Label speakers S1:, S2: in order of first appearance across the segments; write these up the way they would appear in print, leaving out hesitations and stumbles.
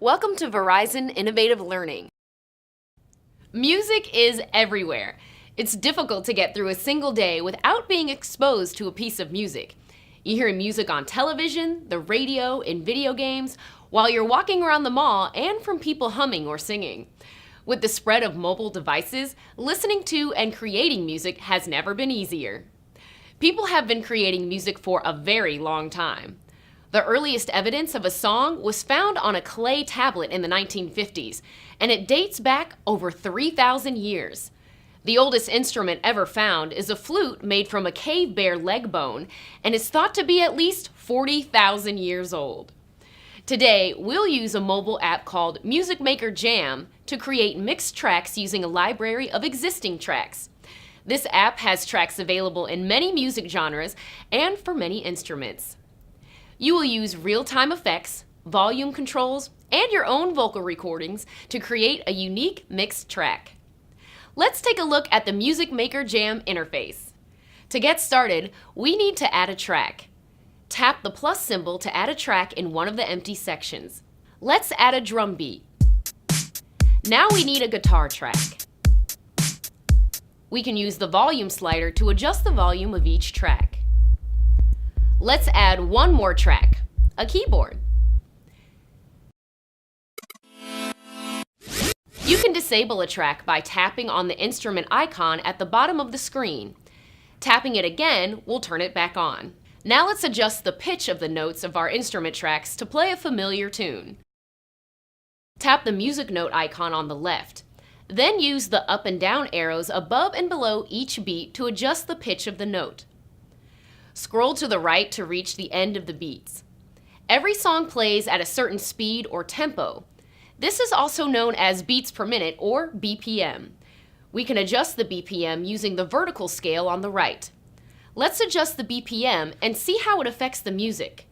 S1: Welcome to Verizon Innovative Learning. Music is everywhere. It's difficult to get through a single day without being exposed to a piece of music. You hear music on television, the radio, in video games, while you're walking around the mall, and from people humming or singing. With the spread of mobile devices, listening to and creating music has never been easier. People have been creating music for a very long time. The earliest evidence of a song was found on a clay tablet in the 1950s, and it dates back over 3,000 years. The oldest instrument ever found is a flute made from a cave bear leg bone and is thought to be at least 40,000 years old. Today, we'll use a mobile app called Music Maker Jam to create mixed tracks using a library of existing tracks. This app has tracks available in many music genres and for many instruments. You will use real-time effects, volume controls, and your own vocal recordings to create a unique mixed track. Let's take a look at the Music Maker Jam interface. To get started, we need to add a track. Tap the plus symbol to add a track in one of the empty sections. Let's add a drum beat. Now we need a guitar track. We can use the volume slider to adjust the volume of each track. Let's add one more track, a keyboard. You can disable a track by tapping on the instrument icon at the bottom of the screen. Tapping it again will turn it back on. Now let's adjust the pitch of the notes of our instrument tracks to play a familiar tune. Tap the music note icon on the left. Then use the up and down arrows above and below each beat to adjust the pitch of the note. Scroll to the right to reach the end of the beats. Every song plays at a certain speed or tempo. This is also known as beats per minute or BPM. We can adjust the BPM using the vertical scale on the right. Let's adjust the BPM and see how it affects the music.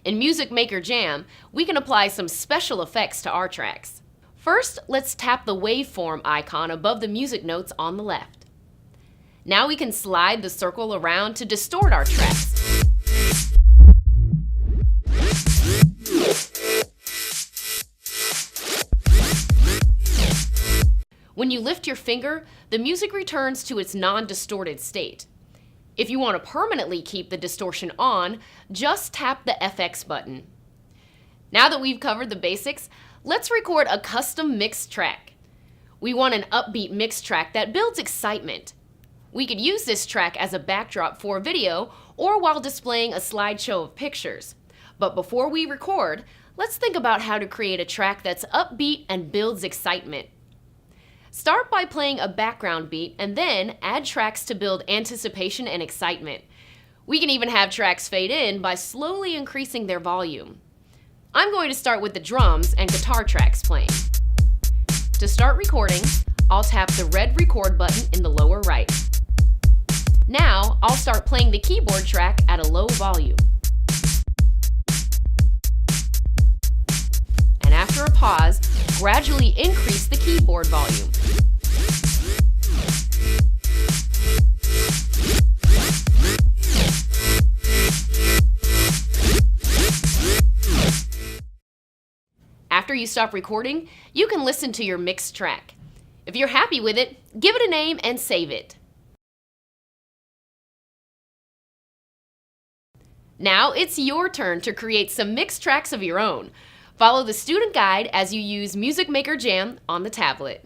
S1: In Music Maker Jam, we can apply some special effects to our tracks. First, let's tap the waveform icon above the music notes on the left. Now we can slide the circle around to distort our tracks. When you lift your finger, the music returns to its non-distorted state. If you want to permanently keep the distortion on, just tap the FX button. Now that we've covered the basics, let's record a custom mixed track. We want an upbeat mixed track that builds excitement. We could use this track as a backdrop for a video or while displaying a slideshow of pictures. But before we record, let's think about how to create a track that's upbeat and builds excitement. Start by playing a background beat and then add tracks to build anticipation and excitement. We can even have tracks fade in by slowly increasing their volume. I'm going to start with the drums and guitar tracks playing. To start recording, I'll tap the red record button in the lower right. Now, I'll start playing the keyboard track at a low volume. And after a pause, gradually increase the keyboard volume. After you stop recording, you can listen to your mixed track. If you're happy with it, give it a name and save it. Now it's your turn to create some mixed tracks of your own. Follow the student guide as you use Music Maker Jam on the tablet.